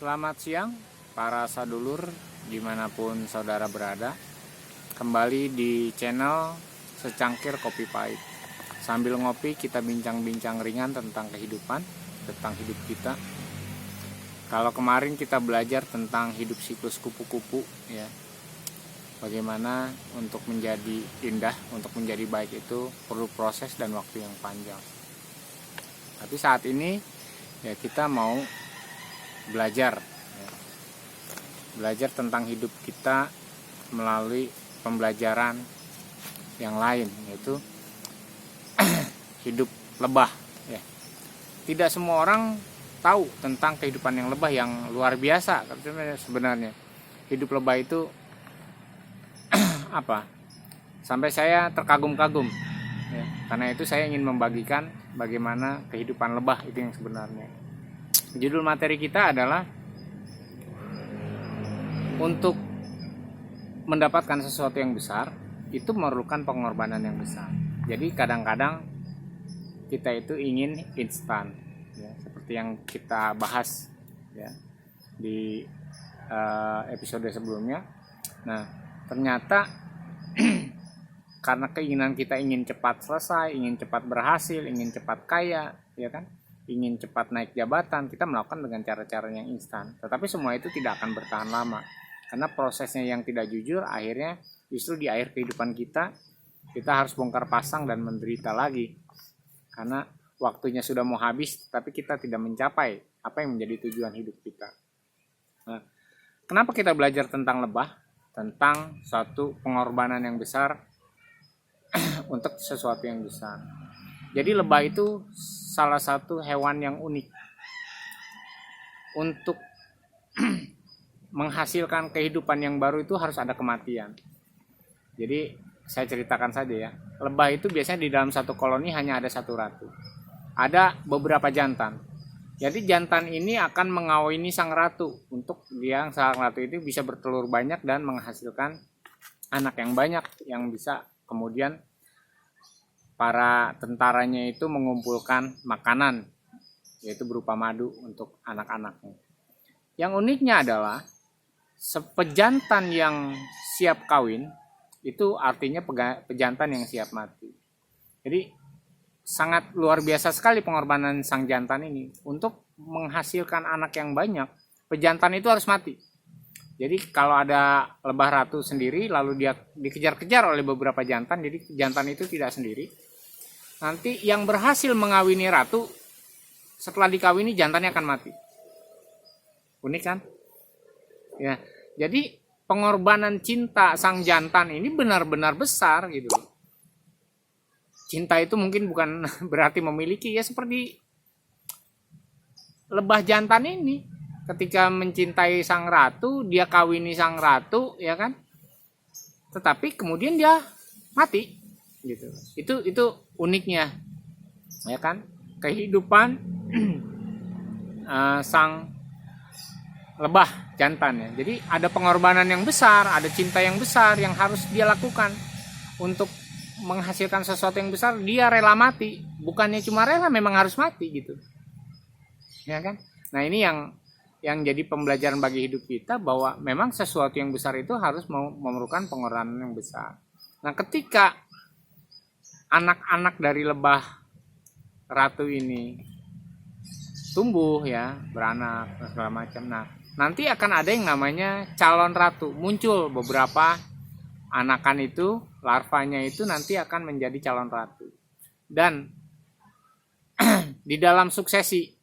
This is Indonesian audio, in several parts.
Selamat siang para sadulur dimanapun saudara berada. Kembali di channel Secangkir Kopi Pahit. Sambil ngopi kita bincang-bincang ringan tentang kehidupan, tentang hidup kita. Kalau kemarin kita belajar tentang hidup siklus kupu-kupu ya. Bagaimana untuk menjadi indah, untuk menjadi baik itu perlu proses dan waktu yang panjang. Tapi saat ini ya kita mau belajar tentang hidup kita melalui pembelajaran yang lain, yaitu hidup lebah ya. Tidak semua orang tahu tentang kehidupan yang lebah yang luar biasa sebenarnya. Hidup lebah itu apa? Sampai saya terkagum-kagum ya. Karena itu saya ingin membagikan bagaimana kehidupan lebah itu yang sebenarnya. Judul materi kita adalah untuk mendapatkan sesuatu yang besar itu memerlukan pengorbanan yang besar. Jadi kadang-kadang kita itu ingin instan ya, seperti yang kita bahas ya di episode sebelumnya. Nah, ternyata karena keinginan kita ingin cepat selesai, ingin cepat berhasil, ingin cepat kaya, ya kan? Ingin cepat naik jabatan, kita melakukan dengan cara-cara yang instan. Tetapi semua itu tidak akan bertahan lama. Karena prosesnya yang tidak jujur, akhirnya justru di akhir kehidupan kita harus bongkar pasang dan menderita lagi. Karena waktunya sudah mau habis, tapi kita tidak mencapai apa yang menjadi tujuan hidup kita. Nah, kenapa kita belajar tentang lebah? Tentang suatu pengorbanan yang besar untuk sesuatu yang besar. Jadi lebah itu salah satu hewan yang unik. Untuk menghasilkan kehidupan yang baru itu harus ada kematian. Jadi saya ceritakan saja ya. Lebah itu biasanya di dalam satu koloni hanya ada satu ratu. Ada beberapa jantan. Jadi jantan ini akan mengawini sang ratu. Untuk dia sang ratu itu bisa bertelur banyak dan menghasilkan anak yang banyak yang bisa kemudian para tentaranya itu mengumpulkan makanan, yaitu berupa madu untuk anak-anaknya. Yang uniknya adalah pejantan yang siap kawin itu artinya pejantan yang siap mati. Jadi sangat luar biasa sekali pengorbanan sang jantan ini. Untuk menghasilkan anak yang banyak, pejantan itu harus mati. Jadi kalau ada lebah ratu sendiri lalu dia dikejar-kejar oleh beberapa jantan, jadi jantan itu tidak sendiri. Nanti yang berhasil mengawini ratu setelah dikawini jantannya akan mati. Unik kan? Ya, jadi pengorbanan cinta sang jantan ini benar-benar besar gitu. Cinta itu mungkin bukan berarti memiliki, ya seperti lebah jantan ini. Ketika mencintai sang ratu, dia kawini sang ratu, ya kan? Tetapi kemudian dia mati, gitu. Itu uniknya, ya kan? Kehidupan sang lebah jantan ya. Jadi ada pengorbanan yang besar, ada cinta yang besar yang harus dia lakukan untuk menghasilkan sesuatu yang besar. Dia rela mati, bukannya cuma rela, memang harus mati gitu, ya kan? Nah ini yang jadi pembelajaran bagi hidup kita, bahwa memang sesuatu yang besar itu harus memerlukan pengorbanan yang besar. Nah ketika anak-anak dari lebah ratu ini tumbuh ya, beranak dan segala macam. Nah nanti akan ada yang namanya calon ratu. Muncul beberapa anakan itu, larvanya itu nanti akan menjadi calon ratu. Dan di dalam suksesi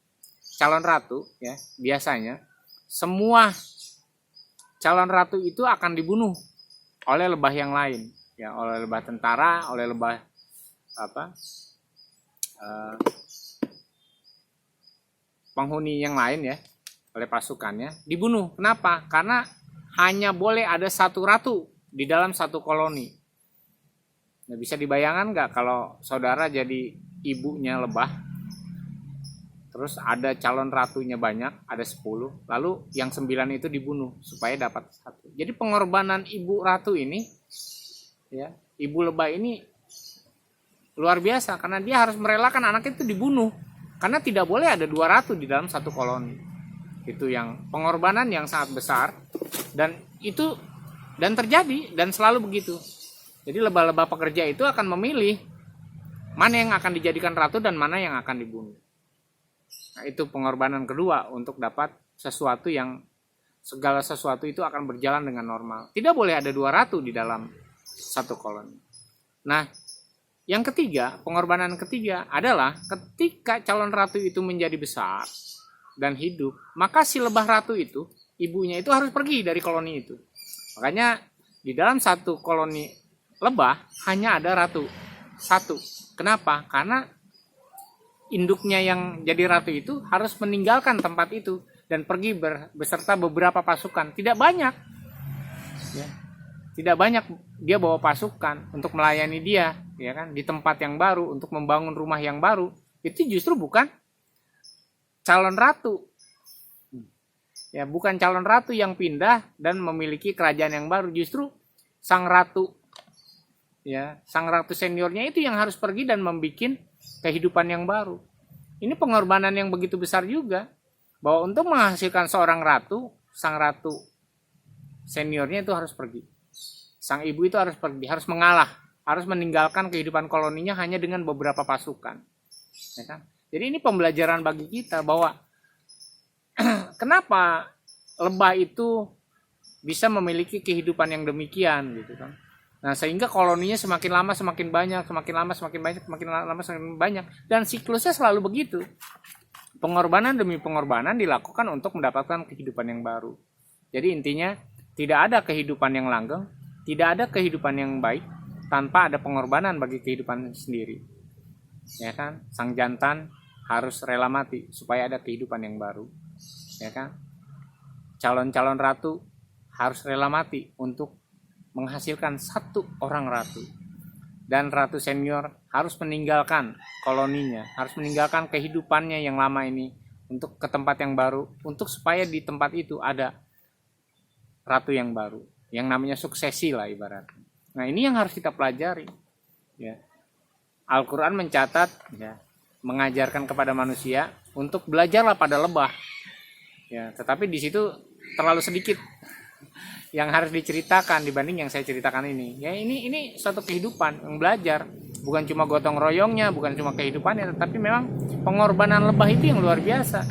calon ratu ya, biasanya semua calon ratu itu akan dibunuh oleh lebah yang lain ya, oleh lebah tentara, oleh lebah penghuni yang lain ya, oleh pasukannya dibunuh. Kenapa? Karena hanya boleh ada satu ratu di dalam satu koloni. Nah, bisa dibayangkan nggak kalau saudara jadi ibunya lebah, terus ada calon ratunya banyak, ada 10, lalu yang 9 itu dibunuh supaya dapat satu. Jadi pengorbanan ibu ratu ini ya, ibu lebah ini luar biasa, karena dia harus merelakan anaknya itu dibunuh, karena tidak boleh ada 2 ratu di dalam satu koloni. Itu yang pengorbanan yang sangat besar, dan terjadi dan selalu begitu. Jadi lebah-lebah pekerja itu akan memilih mana yang akan dijadikan ratu dan mana yang akan dibunuh. Nah, itu pengorbanan kedua untuk dapat sesuatu yang segala sesuatu itu akan berjalan dengan normal. Tidak boleh ada dua ratu di dalam satu koloni. Nah, yang ketiga, pengorbanan ketiga adalah ketika calon ratu itu menjadi besar dan hidup, maka si lebah ratu itu, ibunya itu harus pergi dari koloni itu. Makanya di dalam satu koloni lebah hanya ada ratu satu. Kenapa? Karena induknya yang jadi ratu itu harus meninggalkan tempat itu dan pergi beserta beberapa pasukan. Tidak banyak, ya. Tidak banyak dia bawa pasukan untuk melayani dia, ya kan, di tempat yang baru, untuk membangun rumah yang baru. Itu justru bukan calon ratu, ya, bukan calon ratu yang pindah dan memiliki kerajaan yang baru. Justru sang ratu, ya, sang ratu seniornya itu yang harus pergi dan membuat kehidupan yang baru. Ini pengorbanan yang begitu besar juga, bahwa untuk menghasilkan seorang ratu, sang ratu seniornya itu harus pergi. Sang ibu itu harus pergi, harus mengalah, harus meninggalkan kehidupan koloninya hanya dengan beberapa pasukan. Ya kan? Jadi ini pembelajaran bagi kita bahwa kenapa lebah itu bisa memiliki kehidupan yang demikian gitu kan. Nah, sehingga koloninya semakin lama semakin banyak, semakin lama semakin banyak, semakin lama semakin banyak, dan siklusnya selalu begitu. Pengorbanan demi pengorbanan dilakukan untuk mendapatkan kehidupan yang baru. Jadi intinya tidak ada kehidupan yang langgeng, tidak ada kehidupan yang baik tanpa ada pengorbanan bagi kehidupan sendiri. Ya kan? Sang jantan harus rela mati supaya ada kehidupan yang baru. Ya kan? Calon-calon ratu harus rela mati untuk menghasilkan satu orang ratu. Dan ratu senior harus meninggalkan koloninya, harus meninggalkan kehidupannya yang lama ini untuk ke tempat yang baru, untuk supaya di tempat itu ada ratu yang baru, yang namanya suksesi lah ibaratnya. Nah, ini yang harus kita pelajari. Ya. Al-Quran mencatat, ya, mengajarkan kepada manusia untuk belajarlah pada lebah. Ya, tetapi di situ terlalu sedikit yang harus diceritakan dibanding yang saya ceritakan ini. Ya, ini suatu kehidupan yang belajar, bukan cuma gotong royongnya, bukan cuma kehidupannya, tetapi memang pengorbanan lebah itu yang luar biasa.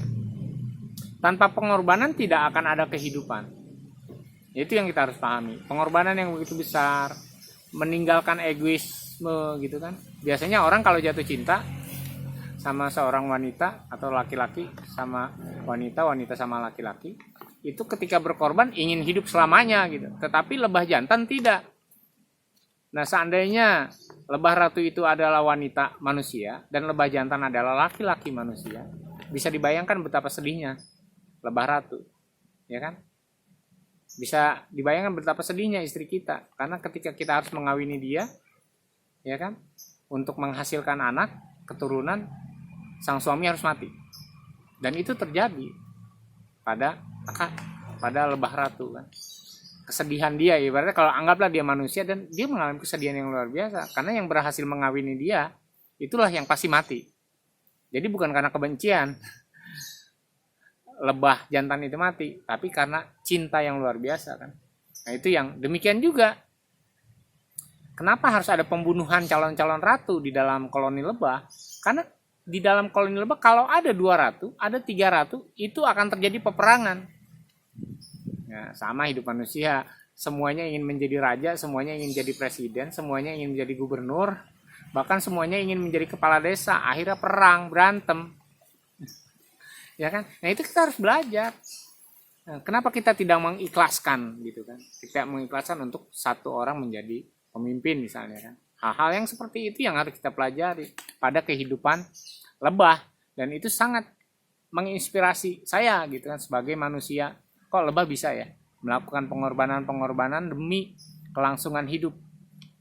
Tanpa pengorbanan tidak akan ada kehidupan. Itu yang kita harus pahami. Pengorbanan yang begitu besar, meninggalkan egoisme gitu kan. Biasanya orang kalau jatuh cinta sama seorang wanita atau laki-laki sama wanita, wanita sama laki-laki, itu ketika berkorban ingin hidup selamanya gitu. Tetapi lebah jantan tidak. Nah, seandainya lebah ratu itu adalah wanita manusia dan lebah jantan adalah laki-laki manusia, bisa dibayangkan betapa sedihnya lebah ratu, ya kan? Bisa dibayangkan betapa sedihnya istri kita, karena ketika kita harus mengawini dia, ya kan, untuk menghasilkan anak, keturunan, sang suami harus mati. Dan itu terjadi pada lebah ratu kan. Kesedihan dia, ibaratnya kalau anggaplah dia manusia dan dia mengalami kesedihan yang luar biasa, karena yang berhasil mengawini dia itulah yang pasti mati. Jadi bukan karena kebencian lebah jantan itu mati, tapi karena cinta yang luar biasa kan. Nah, itu yang demikian juga. Kenapa harus ada pembunuhan calon-calon ratu di dalam koloni lebah? Karena di dalam koloni lebah kalau ada 2 ratu, ada 3 ratu, itu akan terjadi peperangan. Ya, sama hidup manusia, semuanya ingin menjadi raja, semuanya ingin jadi presiden, semuanya ingin menjadi gubernur, bahkan semuanya ingin menjadi kepala desa. Akhirnya perang, berantem. Ya kan? Nah, itu kita harus belajar. Nah, kenapa kita tidak mengikhlaskan gitu kan? Tidak mengikhlaskan untuk satu orang menjadi pemimpin misalnya kan? Hal-hal yang seperti itu yang harus kita pelajari pada kehidupan lebah, dan itu sangat menginspirasi saya gitu kan sebagai manusia. Kok lebah bisa ya melakukan pengorbanan demi kelangsungan hidup,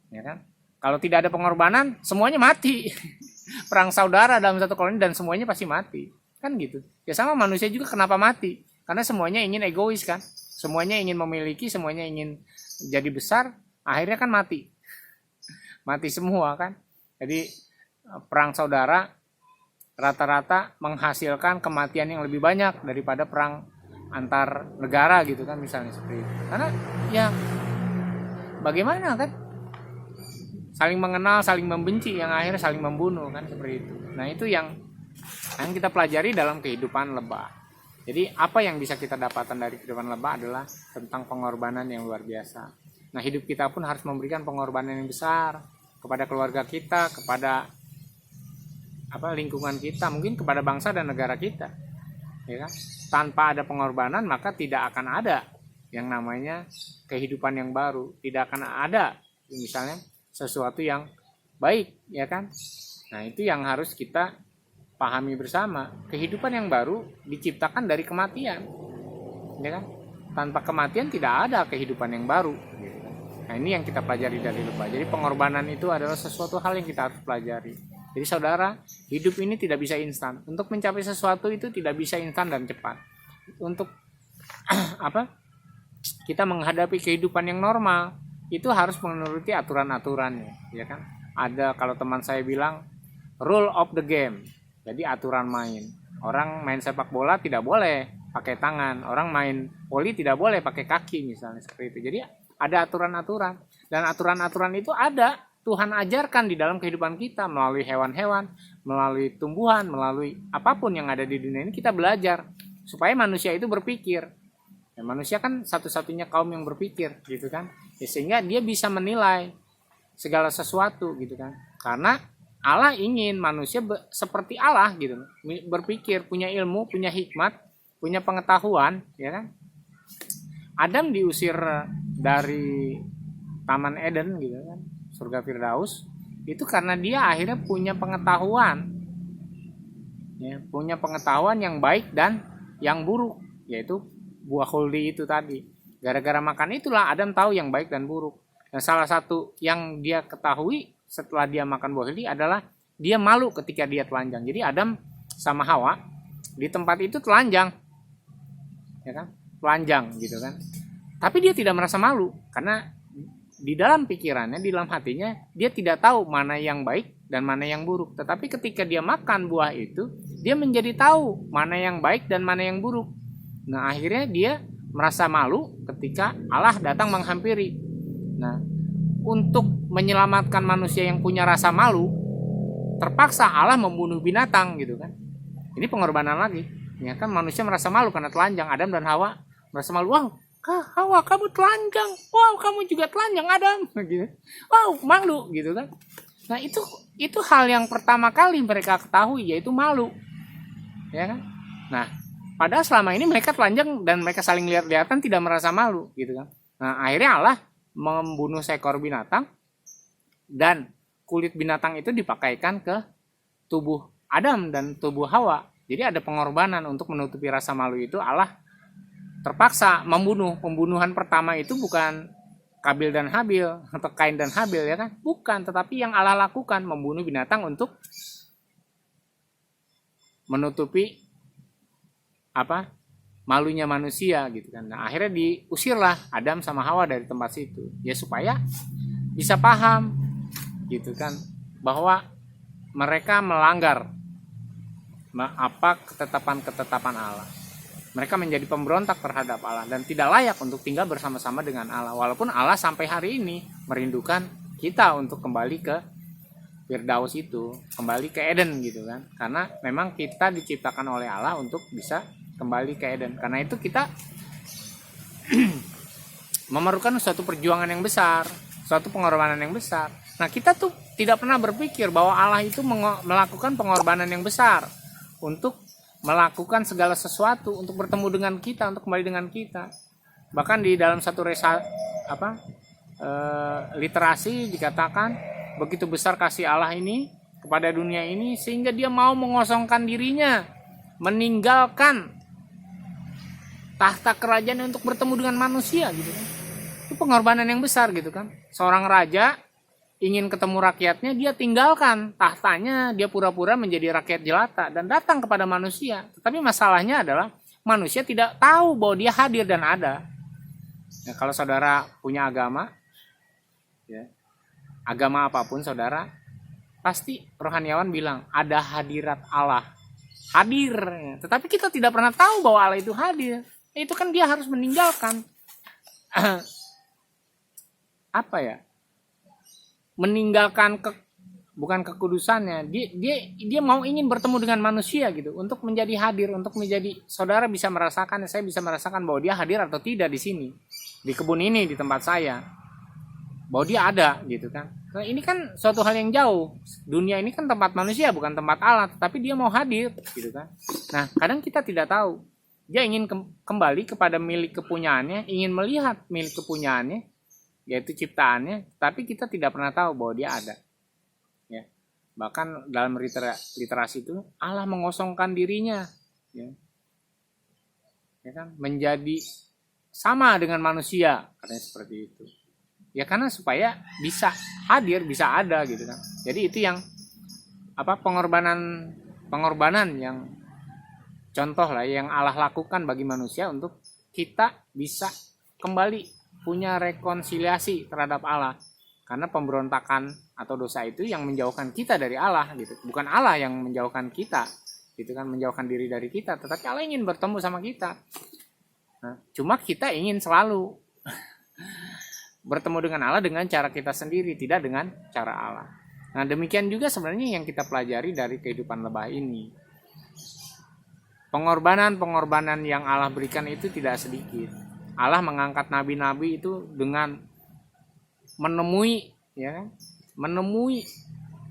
ya kan? Kalau tidak ada pengorbanan, semuanya mati. Perang saudara dalam satu koloni dan semuanya pasti mati. Kan gitu. Ya sama manusia juga kenapa mati? Karena semuanya ingin egois kan. Semuanya ingin memiliki, semuanya ingin jadi besar, akhirnya kan mati. Mati semua kan. Jadi perang saudara rata-rata menghasilkan kematian yang lebih banyak daripada perang antar negara gitu kan, misalnya seperti itu. Karena ya bagaimana kan, saling mengenal, saling membenci, yang akhirnya saling membunuh kan, seperti itu. Nah itu yang kita pelajari dalam kehidupan lebah. Jadi apa yang bisa kita dapatkan dari kehidupan lebah adalah tentang pengorbanan yang luar biasa. Nah hidup kita pun harus memberikan pengorbanan yang besar kepada keluarga kita, kepada lingkungan kita, mungkin kepada bangsa dan negara kita, ya kan? Tanpa ada pengorbanan maka tidak akan ada yang namanya kehidupan yang baru, tidak akan ada misalnya sesuatu yang baik, ya kan? Nah itu yang harus kita pahami bersama. Kehidupan yang baru diciptakan dari kematian, ya kan? Tanpa kematian tidak ada kehidupan yang baru, gitu kan? Nah ini yang kita pelajari dari lebah. Jadi pengorbanan itu adalah sesuatu hal yang kita harus pelajari. Jadi saudara, hidup ini tidak bisa instan. Untuk mencapai sesuatu itu tidak bisa instan dan cepat. Untuk kita menghadapi kehidupan yang normal itu harus menuruti aturan-aturannya, ya kan? Ada, kalau teman saya bilang, rule of the game. Jadi aturan main. Orang main sepak bola tidak boleh pakai tangan, orang main voli tidak boleh pakai kaki, misalnya seperti itu. Jadi ada aturan-aturan, dan aturan-aturan itu ada Tuhan ajarkan di dalam kehidupan kita melalui hewan-hewan, melalui tumbuhan, melalui apapun yang ada di dunia ini. Kita belajar supaya manusia itu berpikir. Ya, manusia kan satu-satunya kaum yang berpikir, gitu kan? Ya, sehingga dia bisa menilai segala sesuatu, gitu kan? Karena Allah ingin manusia seperti Allah, gitu, berpikir, punya ilmu, punya hikmat, punya pengetahuan, ya kan? Adam diusir dari Taman Eden, gitu kan, surga Firdaus, itu karena dia akhirnya punya pengetahuan, ya, punya pengetahuan yang baik dan yang buruk, yaitu buah khuldi itu tadi. Gara-gara makan itulah Adam tahu yang baik dan buruk. Dan salah satu yang dia ketahui setelah dia makan buah khuldi adalah dia malu ketika dia telanjang. Jadi Adam sama Hawa di tempat itu telanjang, ya kan, telanjang gitu kan. Tapi dia tidak merasa malu karena di dalam pikirannya, di dalam hatinya, dia tidak tahu mana yang baik dan mana yang buruk. Tetapi ketika dia makan buah itu, dia menjadi tahu mana yang baik dan mana yang buruk. Nah akhirnya dia merasa malu ketika Allah datang menghampiri. Nah untuk menyelamatkan manusia yang punya rasa malu, terpaksa Allah membunuh binatang, gitu kan. Ini pengorbanan lagi. Ya kan, manusia merasa malu karena telanjang. Adam dan Hawa merasa malu. Wow, Hawa kamu telanjang, wow kamu juga telanjang Adam, gitu. Wow malu, gitu kan. Nah itu hal yang pertama kali mereka ketahui, yaitu malu, ya kan. Nah padahal selama ini mereka telanjang dan mereka saling lihat-lihatan tidak merasa malu, gitu kan. Nah akhirnya Allah membunuh seekor binatang dan kulit binatang itu dipakaikan ke tubuh Adam dan tubuh Hawa. Jadi ada pengorbanan untuk menutupi rasa malu itu. Allah terpaksa membunuh. Pembunuhan pertama itu bukan Kabil dan Habil atau Kain dan Habil, ya kan? Bukan, tetapi yang Allah lakukan membunuh binatang untuk menutupi malunya manusia, gitu kan. Nah, akhirnya diusirlah Adam sama Hawa dari tempat situ. Ya supaya bisa paham, gitu kan, bahwa mereka melanggar ketetapan Allah. Mereka menjadi pemberontak terhadap Allah dan tidak layak untuk tinggal bersama-sama dengan Allah. Walaupun Allah sampai hari ini merindukan kita untuk kembali ke Firdaus itu, kembali ke Eden, gitu kan. Karena memang kita diciptakan oleh Allah untuk bisa kembali ke Eden. Karena itu kita memerlukan suatu perjuangan yang besar, suatu pengorbanan yang besar. Nah, kita tuh tidak pernah berpikir bahwa Allah itu melakukan pengorbanan yang besar untuk melakukan segala sesuatu untuk bertemu dengan kita, untuk kembali dengan kita. Bahkan di dalam satu literasi dikatakan begitu besar kasih Allah ini kepada dunia ini sehingga dia mau mengosongkan dirinya, meninggalkan tahta kerajaan untuk bertemu dengan manusia, gitu kan. Itu pengorbanan yang besar, gitu kan. Seorang raja ingin ketemu rakyatnya, dia tinggalkan tahtanya, dia pura-pura menjadi rakyat jelata dan datang kepada manusia. Tetapi masalahnya adalah manusia tidak tahu bahwa dia hadir dan ada. Nah, kalau saudara punya agama, ya, agama apapun saudara, pasti rohaniawan bilang ada hadirat Allah, hadir. Tetapi kita tidak pernah tahu bahwa Allah itu hadir. Itu kan dia harus meninggalkan apa ya? Meninggalkan bukan kekudusannya. Dia mau ingin bertemu dengan manusia gitu, untuk menjadi hadir, untuk menjadi saudara bisa merasakan, saya bisa merasakan bahwa dia hadir atau tidak di sini, di kebun ini, di tempat saya, bahwa dia ada gitu kan. Nah, ini kan suatu hal yang jauh. Dunia ini kan tempat manusia, bukan tempat Allah, tapi dia mau hadir gitu kan. Nah, kadang kita tidak tahu. Dia ingin kembali kepada milik kepunyaannya, ingin melihat milik kepunyaannya, yaitu ciptaannya, tapi kita tidak pernah tahu bahwa dia ada. Ya. Bahkan dalam literasi itu Allah mengosongkan dirinya, ya. Ya kan? Menjadi sama dengan manusia, katanya seperti itu. Ya karena supaya bisa hadir, bisa ada gitu kan. Jadi itu yang pengorbanan yang contoh lah yang Allah lakukan bagi manusia untuk kita bisa kembali punya rekonsiliasi terhadap Allah. Karena pemberontakan atau dosa itu yang menjauhkan kita dari Allah gitu. Bukan Allah yang menjauhkan kita, gitu kan, menjauhkan diri dari kita, tetapi Allah ingin bertemu sama kita. Nah, cuma kita ingin selalu bertemu dengan Allah dengan cara kita sendiri, tidak dengan cara Allah. Nah, demikian juga sebenarnya yang kita pelajari dari kehidupan lebah ini. Pengorbanan yang Allah berikan itu tidak sedikit. Allah mengangkat nabi-nabi itu dengan menemui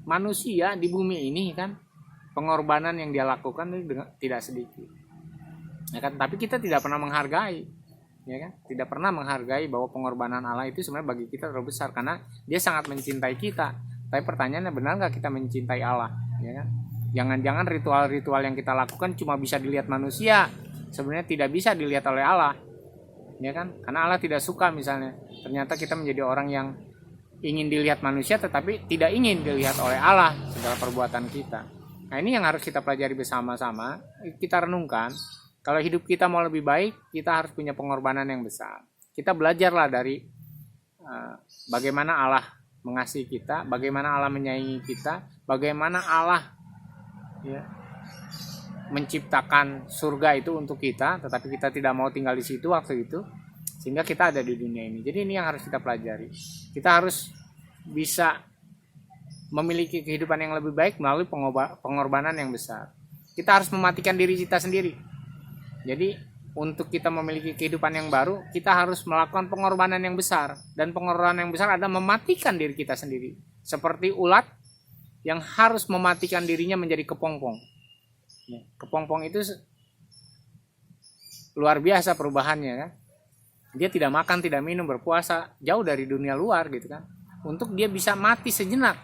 manusia di bumi ini kan. Pengorbanan yang dia lakukan itu tidak sedikit. Ya kan? Tapi kita tidak pernah menghargai. Ya kan? Tidak pernah menghargai bahwa pengorbanan Allah itu sebenarnya bagi kita terlalu besar karena dia sangat mencintai kita. Tapi pertanyaannya, benar nggak kita mencintai Allah? Ya kan? Jangan-jangan ritual-ritual yang kita lakukan cuma bisa dilihat manusia, sebenarnya tidak bisa dilihat oleh Allah. Ya kan? Karena Allah tidak suka misalnya ternyata kita menjadi orang yang ingin dilihat manusia tetapi tidak ingin dilihat oleh Allah segala perbuatan kita. Nah, ini yang harus kita pelajari bersama-sama, kita renungkan. Kalau hidup kita mau lebih baik, kita harus punya pengorbanan yang besar. Kita belajarlah dari bagaimana Allah mengasihi kita, bagaimana Allah menyayangi kita, bagaimana Allah menciptakan surga itu untuk kita, tetapi kita tidak mau tinggal di situ waktu itu, sehingga kita ada di dunia ini. Jadi ini yang harus kita pelajari. Kita harus bisa memiliki kehidupan yang lebih baik melalui pengorbanan yang besar. Kita harus mematikan diri kita sendiri. Jadi untuk kita memiliki kehidupan yang baru, kita harus melakukan pengorbanan yang besar. Dan pengorbanan yang besar adalah mematikan diri kita sendiri. Seperti ulat yang harus mematikan dirinya menjadi kepompong. Kepompong itu luar biasa perubahannya kan. Dia tidak makan, tidak minum, berpuasa, jauh dari dunia luar gitu kan. Untuk dia bisa mati sejenak.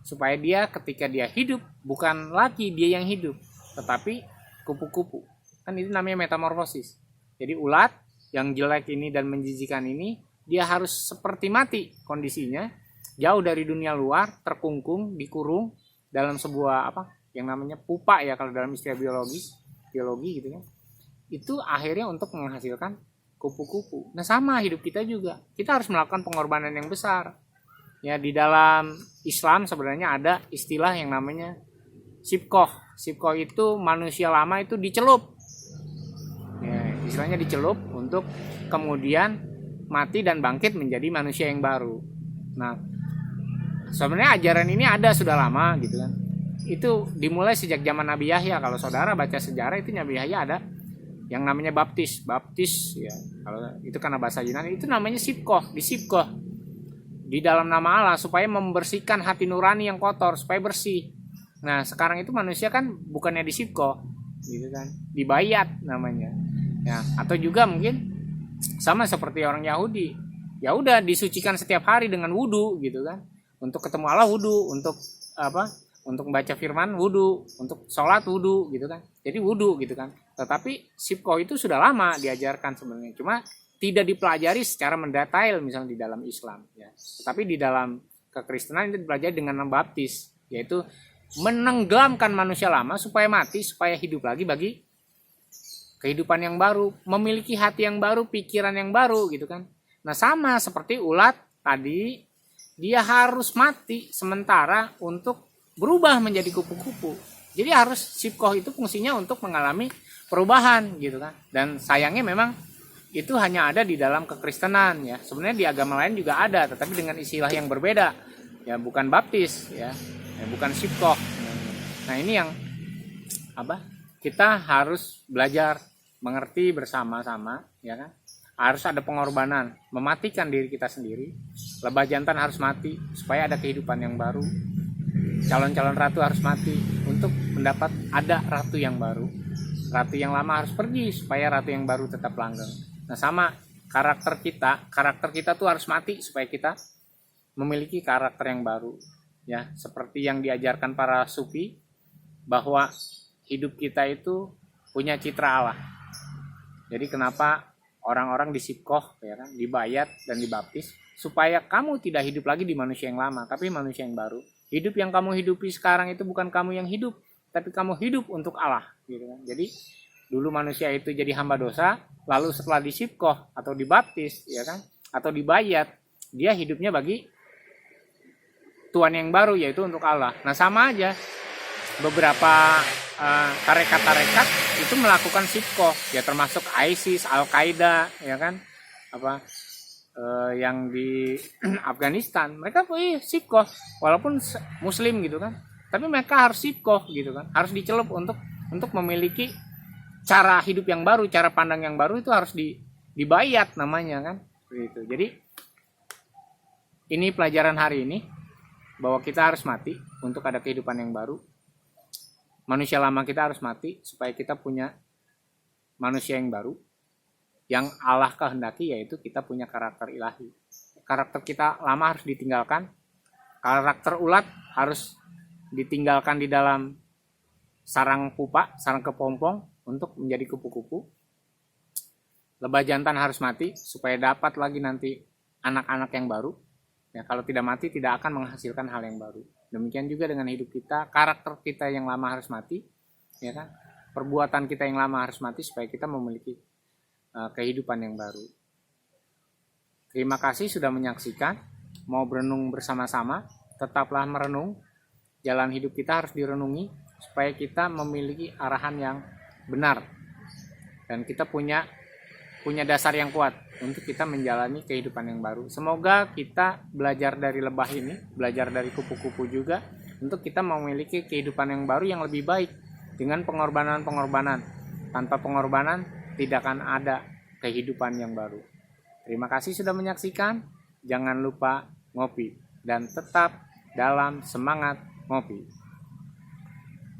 Supaya dia ketika dia hidup, bukan lagi dia yang hidup, tetapi kupu-kupu. Kan itu namanya metamorfosis. Jadi ulat yang jelek ini dan menjijikan ini, dia harus seperti mati kondisinya, jauh dari dunia luar, terkungkung, dikurung dalam sebuah yang namanya pupa ya kalau dalam istilah biologi gitu kan. Itu akhirnya untuk menghasilkan kupu-kupu. Nah, sama hidup kita juga. Kita harus melakukan pengorbanan yang besar. Ya, di dalam Islam sebenarnya ada istilah yang namanya sibkoh. Sibkoh itu manusia lama itu dicelup. Ya, istilahnya dicelup untuk kemudian mati dan bangkit menjadi manusia yang baru. Nah, sebenarnya ajaran ini ada sudah lama gitu kan. Itu dimulai sejak zaman Nabi Yahya. Kalau saudara baca sejarah itu Nabi Yahya ada yang namanya baptis ya. Kalau itu karena bahasa Yunani itu namanya sibkoh, disibkoh di dalam nama Allah supaya membersihkan hati nurani yang kotor supaya bersih. Nah, sekarang itu manusia kan bukannya disibkoh gitu kan, dibayat namanya. Ya, atau juga mungkin sama seperti orang Yahudi. Ya udah disucikan setiap hari dengan wudu gitu kan. Untuk ketemu Allah wudu, untuk untuk membaca firman wudu, untuk sholat wudu gitu kan. Jadi wudu gitu kan. Tetapi sibkoh itu sudah lama diajarkan sebenarnya. Cuma tidak dipelajari secara mendetail misalnya di dalam Islam ya. Tetapi di dalam kekristenan itu dipelajari dengan membaptis, yaitu menenggelamkan manusia lama supaya mati, supaya hidup lagi bagi kehidupan yang baru, memiliki hati yang baru, pikiran yang baru gitu kan. Nah, sama seperti ulat tadi, dia harus mati sementara untuk berubah menjadi kupu-kupu. Jadi harus sibkoh itu fungsinya untuk mengalami perubahan gitu kan. Dan sayangnya memang itu hanya ada di dalam kekristenan ya. Sebenarnya di agama lain juga ada, tetapi dengan istilah yang berbeda. Ya bukan baptis ya bukan sipkoh. Nah, ini yang kita harus belajar mengerti bersama-sama ya kan. Harus ada pengorbanan, mematikan diri kita sendiri. Lebah jantan harus mati supaya ada kehidupan yang baru. Calon-calon ratu harus mati untuk mendapat ada ratu yang baru. Ratu yang lama harus pergi supaya ratu yang baru tetap langgeng. Nah, sama karakter kita tuh harus mati supaya kita memiliki karakter yang baru. Ya, seperti yang diajarkan para sufi bahwa hidup kita itu punya citra Allah. Jadi kenapa orang-orang disipkoh ya kan, dibayat dan dibaptis supaya kamu tidak hidup lagi di manusia yang lama, tapi manusia yang baru. Hidup yang kamu hidupi sekarang itu bukan kamu yang hidup, tapi kamu hidup untuk Allah gitu kan. Jadi dulu manusia itu jadi hamba dosa, lalu setelah disipkoh atau dibaptis ya kan, atau dibayat, dia hidupnya bagi Tuhan yang baru, yaitu untuk Allah. Nah, sama aja beberapa tarekat-tarekat itu melakukan sipkoh ya, termasuk ISIS, Al-Qaeda ya kan, yang di Afghanistan mereka sipkoh walaupun muslim gitu kan, tapi mereka harus sipkoh gitu kan, harus dicelup untuk memiliki cara hidup yang baru, cara pandang yang baru. Itu harus dibayat namanya kan gitu. Jadi ini pelajaran hari ini bahwa kita harus mati untuk ada kehidupan yang baru. Manusia lama kita harus mati supaya kita punya manusia yang baru yang Allah kehendaki, yaitu kita punya karakter ilahi. Karakter kita lama harus ditinggalkan, karakter ulat harus ditinggalkan di dalam sarang pupa, sarang kepompong untuk menjadi kupu-kupu. Lebah jantan harus mati supaya dapat lagi nanti anak-anak yang baru. Ya, kalau tidak mati tidak akan menghasilkan hal yang baru. Demikian juga dengan hidup kita, karakter kita yang lama harus mati, ya kan? Perbuatan kita yang lama harus mati supaya kita memiliki kehidupan yang baru. Terima kasih sudah menyaksikan. Mau berenung bersama-sama, tetaplah merenung. Jalan hidup kita harus direnungi supaya kita memiliki arahan yang benar dan kita punya dasar yang kuat untuk kita menjalani kehidupan yang baru. Semoga kita belajar dari lebah ini, belajar dari kupu-kupu juga, untuk kita memiliki kehidupan yang baru yang lebih baik dengan pengorbanan-pengorbanan. Tanpa pengorbanan tidak akan ada kehidupan yang baru. Terima kasih sudah menyaksikan. Jangan lupa ngopi dan tetap dalam semangat ngopi.